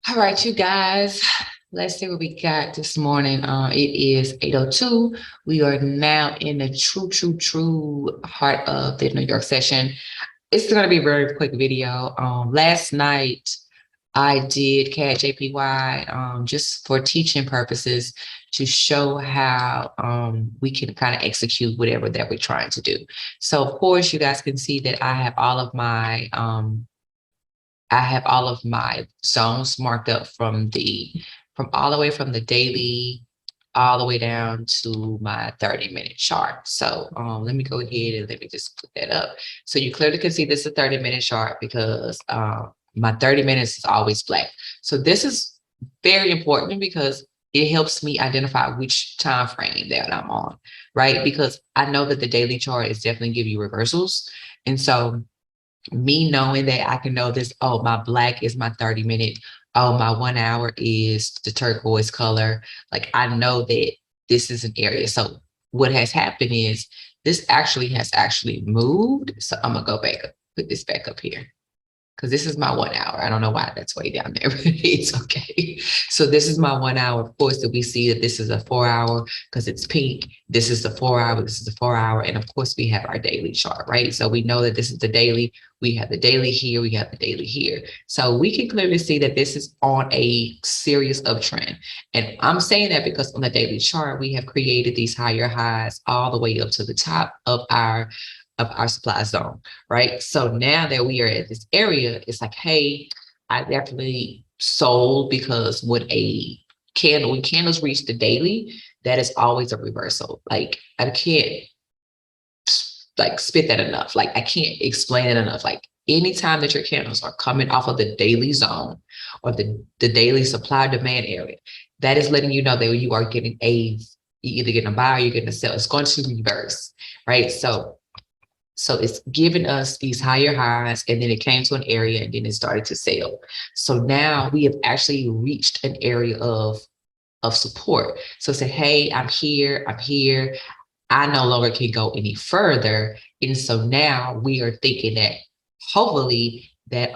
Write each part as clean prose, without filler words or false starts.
All right, you guys, let's see what we got this morning. It is 8:02. We are now in the true heart of the New York session. It's going to be a very quick video. Last night, I did CADJPY just for teaching purposes to show how we can kind of execute whatever that we're trying to do. So, of course, you guys can see that I have all of my zones marked up from all the way from the daily all the way down to my 30-minute chart. So let me go ahead and let me just put that up. So you clearly can see this is a 30-minute chart because my 30 minutes is always black. So this is very important because it helps me identify which time frame that I'm on, right? Because I know that the daily chart is definitely give you reversals. And so me knowing that I can know this, oh, my black is my 30-minute, oh, my 1 hour is the turquoise color. Like I know that this is an area. So what has happened is this has actually moved. So I'm gonna go back up, put this back up here, because this is my 1 hour. I don't know why that's way down there, but it's okay. So this is my 1 hour. Of course, that we see that this is a 4 hour because it's pink. This is the 4 hour. This is the 4 hour. And of course, we have our daily chart, right? So we know that this is the daily. We have the daily here. We have the daily here. So we can clearly see that this is on a serious uptrend. And I'm saying that because on the daily chart, we have created these higher highs all the way up to the top of our supply zone, right? So now that we are at this area, it's like, hey, I definitely sold because when candles reach the daily, that is always a reversal. Like I can't like spit that enough. Like I can't explain it enough. Like anytime that your candles are coming off of the daily zone or the daily supply demand area, that is letting you know that you are getting you either getting a buy or you're getting a sell. It's going to reverse, right? So it's giving us these higher highs, and then it came to an area, and then it started to sell. So now we have actually reached an area of support. So say, hey, I'm here. I no longer can go any further. And so now we are thinking that hopefully that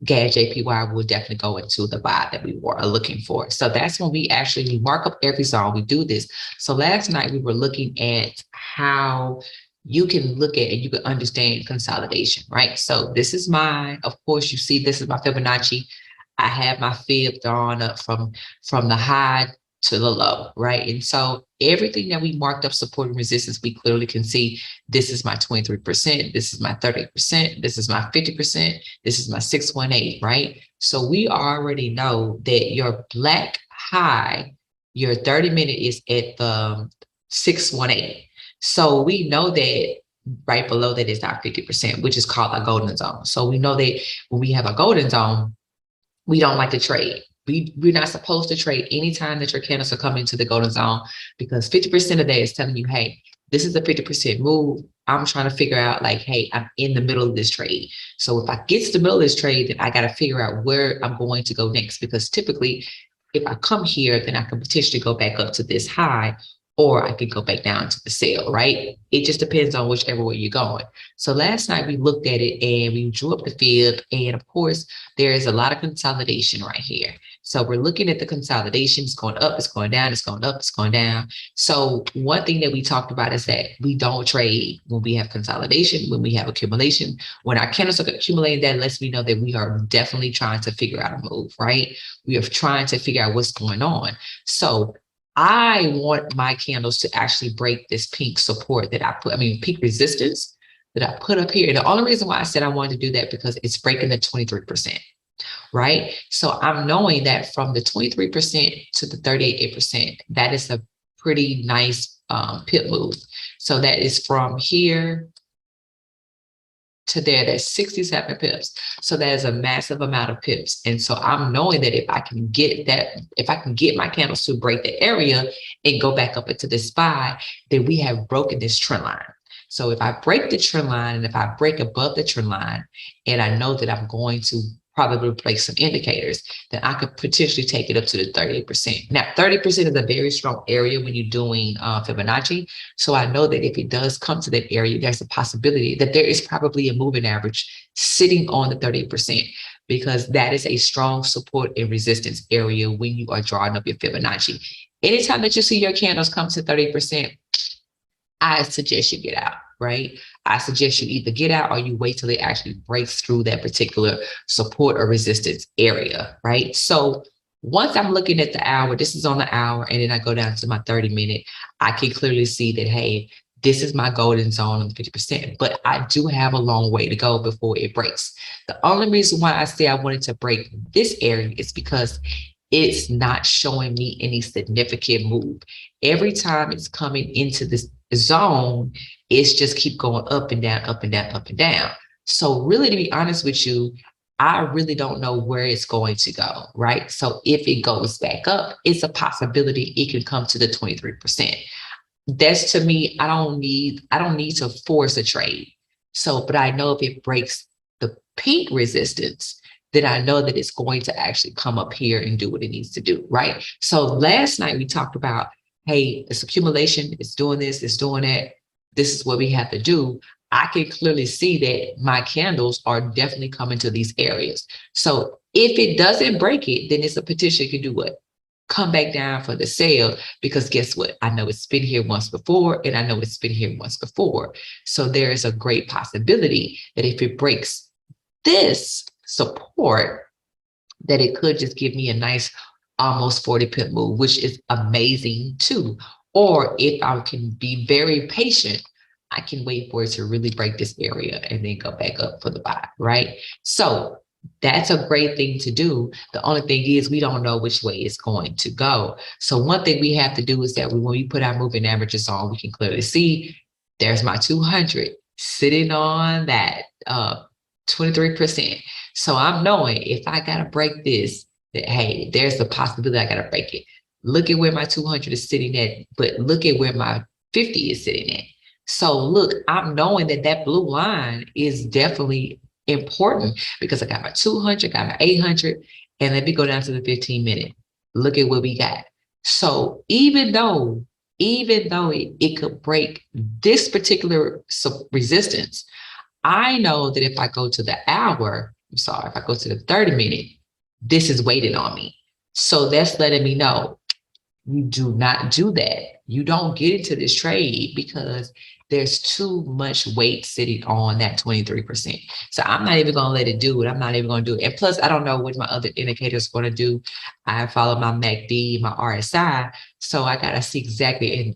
GADJPY will definitely go into the buy that we were looking for. So that's when we actually mark up every zone. We do this. So last night we were looking at how you can look at and you can understand consolidation, right? So this is of course, you see, this is my Fibonacci. I have my fib drawn up from the high to the low, right? And so everything that we marked up support and resistance, we clearly can see this is my 23%, this is my 30%, this is my 50%, this is my 618, right? So we already know that your black high, your 30-minute is at the 618. So we know that right below that is our 50%, which is called a golden zone. So we know that when we have a golden zone, we don't like to trade. We're not supposed to trade anytime that your candles are coming to the golden zone, because 50% of that is telling you, hey, this is a 50% move. I'm trying to figure out like, hey, I'm in the middle of this trade. So if I get to the middle of this trade, then I got to figure out where I'm going to go next, because typically if I come here, then I can potentially go back up to this high, or I could go back down to the sale, right? It just depends on whichever way you're going. So last night we looked at it and we drew up the fib, and of course, there is a lot of consolidation right here. So we're looking at the consolidation. It's going up, it's going down, it's going up, it's going down. So one thing that we talked about is that we don't trade when we have consolidation, when we have accumulation. When our candles are accumulating, that lets me know that we are definitely trying to figure out a move, right? We are trying to figure out what's going on. So I want my candles to actually break this pink support that pink resistance that I put up here. And the only reason why I said I wanted to do that because it's breaking the 23%, right? So I'm knowing that from the 23% to the 38%, that is a pretty nice pip move. So that is from here to there, that's 67 pips. So there's a massive amount of pips. And so I'm knowing that if I can get my candles to break the area and go back up into this spot, then we have broken this trend line. So if I break the trend line and if I break above the trend line, and I know that I'm going to probably replace some indicators, then I could potentially take it up to the 38%. Now, 30% is a very strong area when you're doing Fibonacci. So I know that if it does come to that area, there's a possibility that there is probably a moving average sitting on the 38%, because that is a strong support and resistance area when you are drawing up your Fibonacci. Anytime that you see your candles come to 30%, I suggest you get out, right? I suggest you either get out or you wait till it actually breaks through that particular support or resistance area, right? So once I'm looking at the hour, this is on the hour, and then I go down to my 30-minute, I can clearly see that, hey, this is my golden zone of 50%, but I do have a long way to go before it breaks. The only reason why I say I wanted to break this area is because it's not showing me any significant move. Every time it's coming into this zone, it's just keep going up and down, up and down, up and down. So really, to be honest with you, I really don't know where it's going to go, right? So if it goes back up, it's a possibility it can come to the 23%. That's, to me, I don't need to force a trade. So, but I know if it breaks the peak resistance, then I know that it's going to actually come up here and do what it needs to do, right? So last night we talked about, hey, this accumulation is doing this, it's doing that. This is what we have to do. I can clearly see that my candles are definitely coming to these areas. So if it doesn't break it, then it's a potential it can do what? Come back down for the sale, because guess what? I know it's been here once before, and I know it's been here once before. So there is a great possibility that if it breaks this support, that it could just give me a nice almost 40 pip move, which is amazing too. Or if I can be very patient, I can wait for it to really break this area and then go back up for the buy, right? So that's a great thing to do. The only thing is we don't know which way it's going to go. So one thing we have to do is that when we put our moving averages on, we can clearly see there's my 200 sitting on that 23%. So I'm knowing if I got to break this, that, hey, there's the possibility I got to break it. Look at where my 200 is sitting at, but look at where my 50 is sitting at. So look, I'm knowing that that blue line is definitely important, because I got my 200, got my 800, and let me go down to the 15-minute. Look at what we got. So even though it could break this particular resistance, I know that if I go to the hour, if I go to the 30-minute, this is waiting on me. So that's letting me know, you do not do that. You don't get into this trade because there's too much weight sitting on that 23%. So I'm not even going to let it do it. I'm not even going to do it. And plus, I don't know what my other indicators are going to do. I follow my MACD, my RSI. So I got to see exactly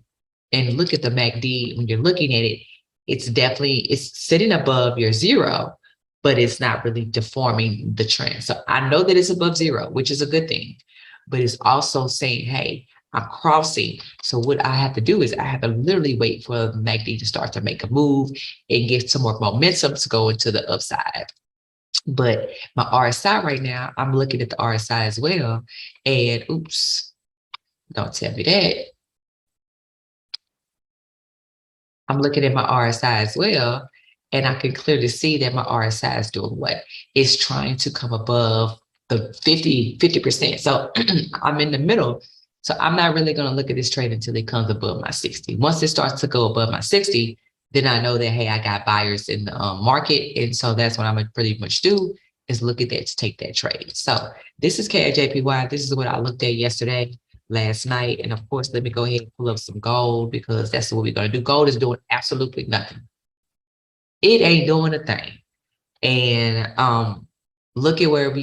and look at the MACD. When you're looking at it, it's sitting above your zero, but it's not really deforming the trend. So I know that it's above zero, which is a good thing, but it's also saying, hey, I'm crossing. So what I have to do is I have to literally wait for the MACD to start to make a move and get some more momentum to go into the upside. But my RSI right now, I'm looking at the RSI as well. And oops, don't tell me that. I'm looking at my RSI as well, and I can clearly see that my RSI is doing what? It's trying to come above the 50%. So I'm in the middle. So I'm not really going to look at this trade until it comes above my 60. Once it starts to go above my 60, then I know that, hey, I got buyers in the market. And so that's what I'm going to pretty much do, is look at that to take that trade. So this is CADJPY. This is what I looked at yesterday, last night. And of course, let me go ahead and pull up some gold, because that's what we're going to do. Gold is doing absolutely nothing. It ain't doing a thing. And look at where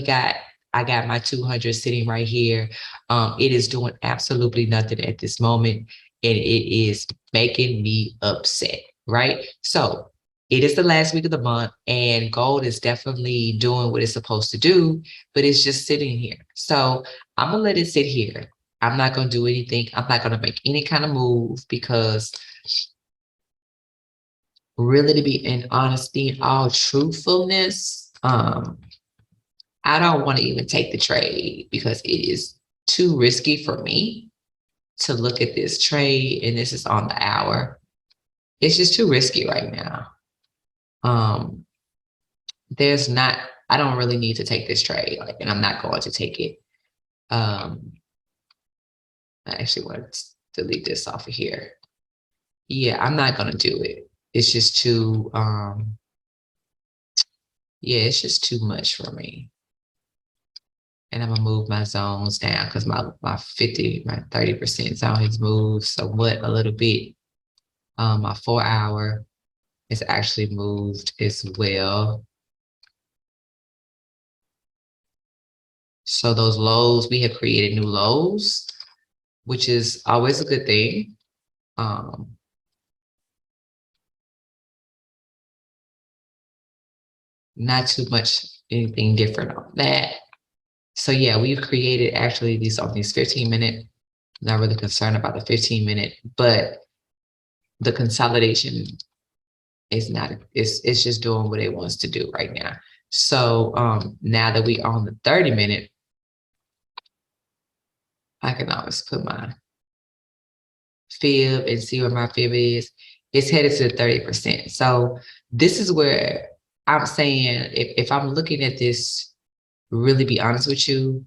I got my 200 sitting right here. It is doing absolutely nothing at this moment, and it is making me upset, right? So it is the last week of the month, and gold is definitely doing what it's supposed to do, but it's just sitting here. So I'm gonna let it sit here. I'm not gonna do anything. I'm not gonna make any kind of move, because really, to be in honesty and all truthfulness, I don't want to even take the trade because it is too risky for me to look at this trade, and this is on the hour. It's just too risky right now. There's not, I don't really need to take this trade, like, and I'm not going to take it. I actually want to delete this off of here. Yeah, I'm not going to do it. It's just too, yeah, it's just too much for me. And I'm gonna move my zones down because my 30% zone has moved somewhat a little bit. My 4-hour is actually moved as well. So those lows, we have created new lows, which is always a good thing. Not too much anything different on that. So yeah, we've created actually these on these 15-minute. Not really concerned about the 15-minute, but the consolidation is not, it's just doing what it wants to do right now. So now that we on the 30-minute, I can always put my fib and see where my fib is. It's headed to 30%. So this is where I'm saying, if I'm looking at this, really be honest with you,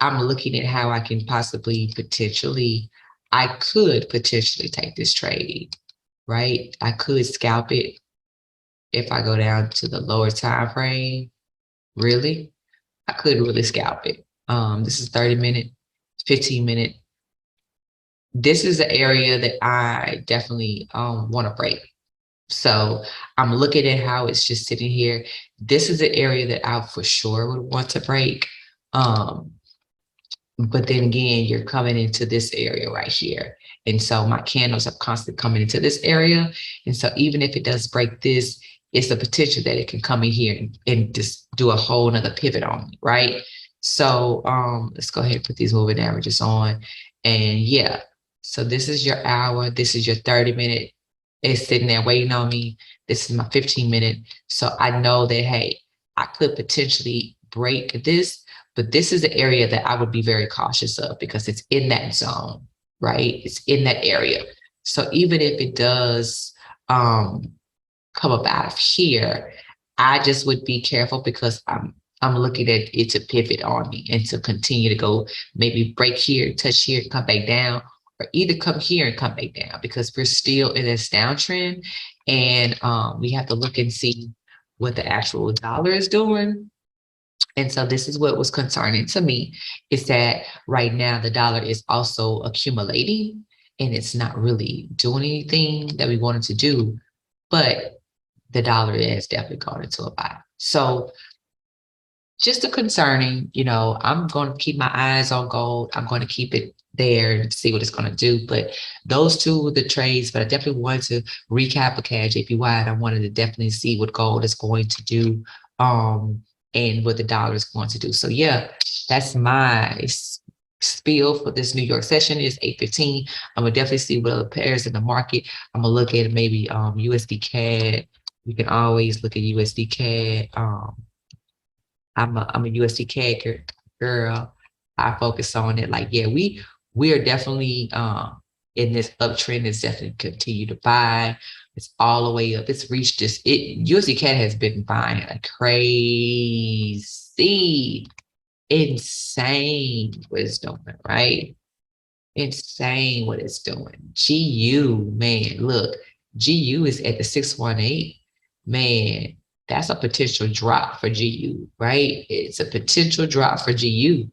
I'm looking at how I can possibly I could potentially take this trade, right? I could scalp it if I go down to the lower time frame. Really, I could really scalp it. This is 30-minute, 15-minute. This is the area that I definitely want to break. So I'm looking at how it's just sitting here. This is the area that I for sure would want to break. But then again, you're coming into this area right here. And so my candles are constantly coming into this area. And so even if it does break this, it's a potential that it can come in here and just do a whole nother pivot on me, right? So let's go ahead and put these moving averages on. And yeah, so this is your hour. This is your 30-minute. It's sitting there waiting on me. This is my 15-minute. So I know that, hey, I could potentially break this, but this is the area that I would be very cautious of because it's in that zone, right? It's in that area. So even if it does come up out of here, I just would be careful because I'm looking at it to pivot on me and to continue to go, maybe break here, touch here, come back down, or either come here and come back down because we're still in this downtrend, and we have to look and see what the actual dollar is doing. And so this is what was concerning to me, is that right now the dollar is also accumulating and it's not really doing anything that we wanted to do, but the dollar has definitely gone into a buy. So just a concerning, I'm going to keep my eyes on gold. I'm going to keep it there and see what it's going to do. But those two were the trades, but I definitely wanted to recap a CADJPY, and I wanted to definitely see what gold is going to do and what the dollar is going to do. So yeah, that's my spiel for this New York session. Is 8:15. I'm going to definitely see what other pairs in the market. I'm going to look at maybe USD CAD. We can always look at USD CAD. I'm a USD CAD girl. I focus on it. Like, yeah, we are definitely in this uptrend. It's definitely continue to buy. It's all the way up. It's reached this. USD CAD has been buying like crazy, insane what it's doing, right? Insane what it's doing. GU, man, look, GU is at the 618. Man, that's a potential drop for GU, right? It's a potential drop for GU.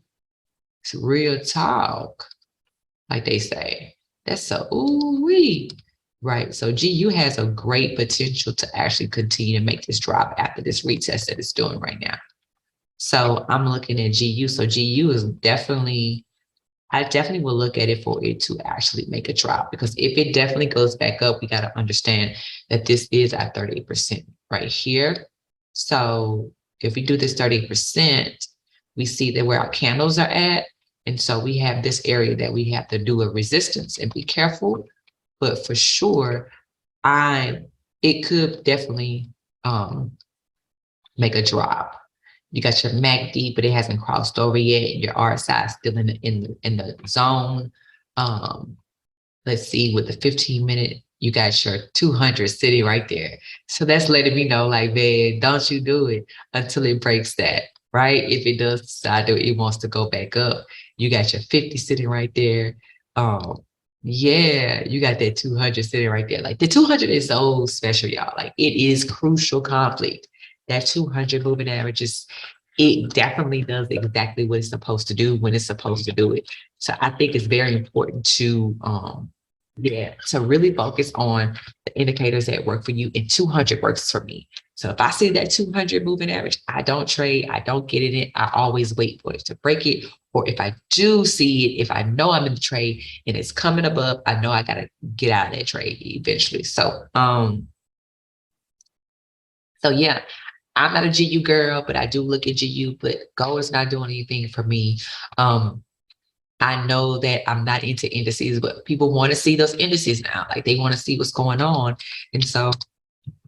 It's real talk, like they say. That's a ooh-wee, right? So GU has a great potential to actually continue to make this drop after this retest that it's doing right now. So I'm looking at GU. So GU is definitely, I definitely will look at it for it to actually make a drop, because if it definitely goes back up, we got to understand that this is at 30% right here. So if we do this 30%, we see that where our candles are at. And so we have this area that we have to do a resistance and be careful. But for sure, I it could definitely make a drop. You got your MACD, but it hasn't crossed over yet. Your RSI is still in the zone. Let's see, with the 15-minute, you got your 200 sitting right there. So that's letting me know, like, man, don't you do it until it breaks that, right? If it does decide that it wants to go back up, you got your 50 sitting right there. Yeah, you got that 200 sitting right there. Like the 200 is so special, y'all. Like it is crucial conflict. That 200 moving average is, it definitely does exactly what it's supposed to do when it's supposed to do it. So I think it's very important to yeah, to really focus on the indicators that work for you, and 200 works for me. So if I see that 200 moving average, I don't trade, I don't get in it. I always wait for it to break it. Or if I do see it, if I know I'm in the trade and it's coming above, I know I gotta get out of that trade eventually. So yeah, I'm not a GU girl, but I do look at GU, but gold is not doing anything for me. I know that I'm not into indices, but people want to see those indices now. Like they want to see what's going on. And so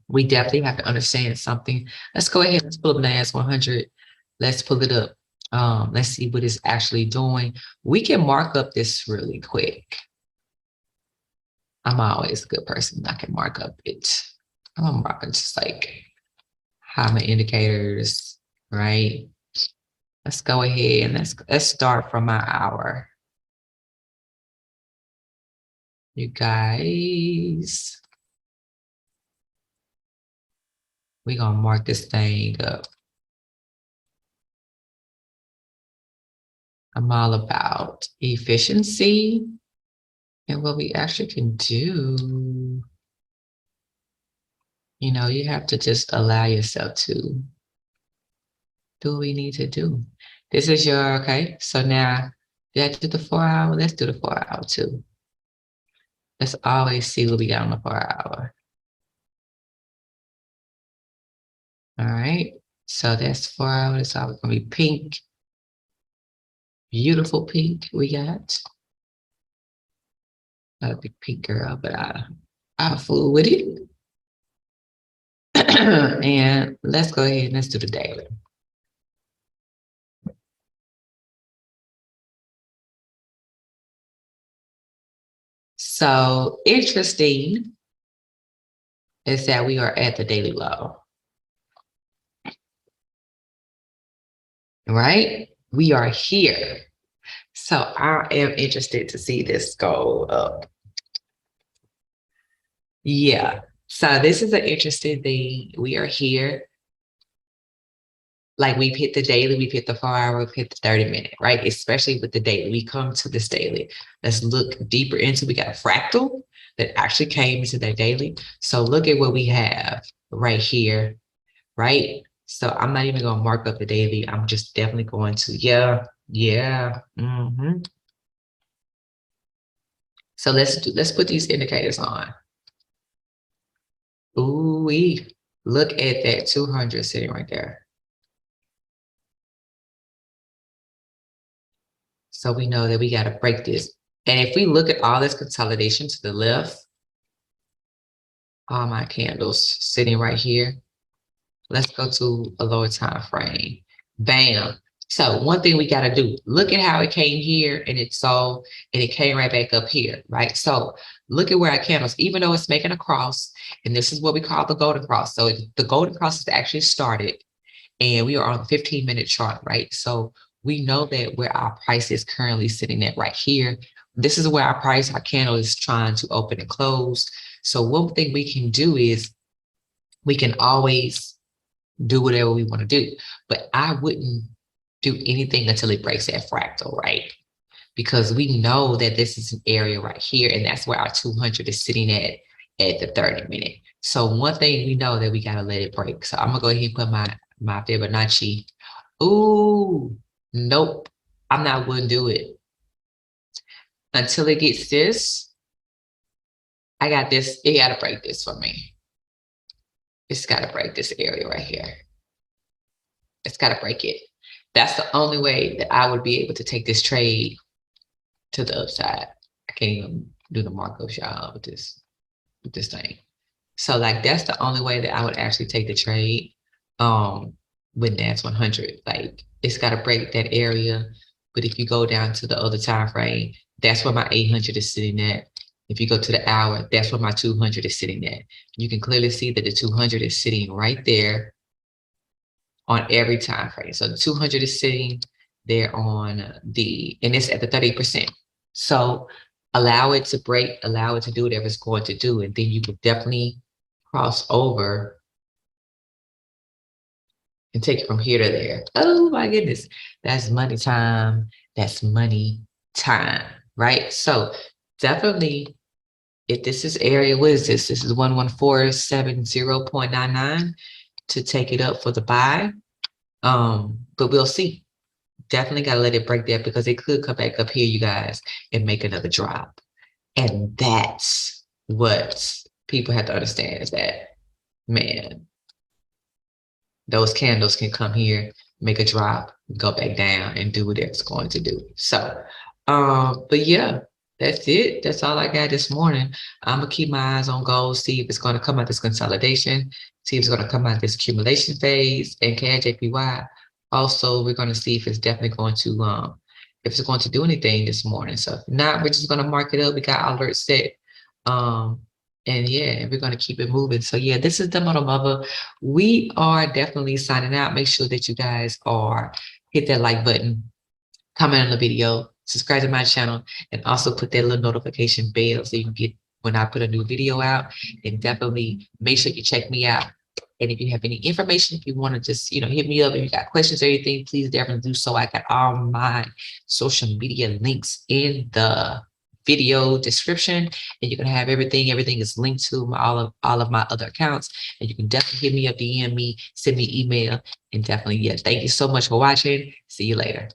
we definitely have to understand something. Let's go ahead. Let's pull up NAS100. Let's pull it up. Let's see what it's actually doing. We can mark up this really quick. I'm always a good person. I can mark up it. I'm marking just like how my indicators, right? Let's go ahead and let's start from my hour. You guys, we're gonna mark this thing up. I'm all about efficiency and what we actually can do. You know, you have to just allow yourself to do what we need to do. This is your, okay, so now, did I do the 4 hour? Let's do the 4 hour too. Let's always see what we got on the 4 hour. All right, so that's 4 hours. It's always gonna be pink. Beautiful pink we got. Not a big pink girl, but I fool with it. And let's go ahead and let's do the daily. So interesting is that we are at the daily low, right? We are here. So I am interested to see this go up. Yeah. So this is an interesting thing. We are here. Like we've hit the daily, we've hit the 4 hour, we've hit the 30-minute, right? Especially with the daily. We come to this daily. Let's look deeper into, we got a fractal that actually came into that daily. So look at what we have right here, right? So I'm not even gonna mark up the daily. I'm just definitely going to, yeah. So let's put these indicators on. Ooh, look at that 200 sitting right there. So we know that we got to break this. And if we look at all this consolidation to the left, all my candles sitting right here. Let's go to a lower time frame. Bam. So one thing we got to do, look at how it came here and it sold and it came right back up here, right? So look at where our candles, even though it's making a cross, and this is what we call the golden cross. So the golden cross has actually started and we are on the 15-minute chart, right? So we know that where our price is currently sitting at right here. This is where our candle is trying to open and close. So one thing we can do is we can always do whatever we want to do, but I wouldn't do anything until it breaks that fractal, right? Because we know that this is an area right here, and that's where our 200 is sitting at the 30-minute. So one thing we know that we got to let it break. So I'm gonna go ahead and put my Fibonacci. Ooh, nope, I'm not gonna do it until it gets this. I got this. It got to break this for me. It's got to break this area right here. It's got to break it. That's the only way that I would be able to take this trade to the upside. I can't even do the markups, y'all, with this thing. So like that's the only way that I would actually take the trade with NAS100. Like it's got to break that area. But if you go down to the other time frame, that's where my 800 is sitting at. If you go to the hour, that's where my 200 is sitting at. You can clearly see that the 200 is sitting right there on every time frame. So the 200 is sitting there on and it's at the 30%. So allow it to break, allow it to do whatever it's going to do. And then you can definitely cross over and take it from here to there. Oh my goodness. That's money time. That's money time, right? So definitely, if this is area, what is this? This is 11470.99 to take it up for the buy. But we'll see. Definitely got to let it break that because it could come back up here, you guys, and make another drop. And that's what people have to understand is that, man, those candles can come here, make a drop, go back down, and do what it's going to do. So, but yeah, that's it. That's all I got this morning. I'm gonna keep my eyes on gold, see if it's going to come out this consolidation, see if it's going to come out this accumulation phase, and CADJPY. Also, we're going to see if it's definitely going to if it's going to do anything this morning. So if not, we're just going to mark it up. We got alerts set. And yeah, we're going to keep it moving. So yeah, this is the Model Mother. We are definitely signing out. Make sure that you guys are hit that like button, comment on the video, subscribe to my channel, and also put that little notification bell so you can get when I put a new video out. And definitely make sure you check me out. And if you have any information, if you want to just, hit me up, if you got questions or anything, please definitely do so. I got all my social media links in the video description, and you can have everything. Everything is linked to all of my other accounts, and you can definitely hit me up, DM me, send me email, and definitely, yeah. Thank you so much for watching. See you later.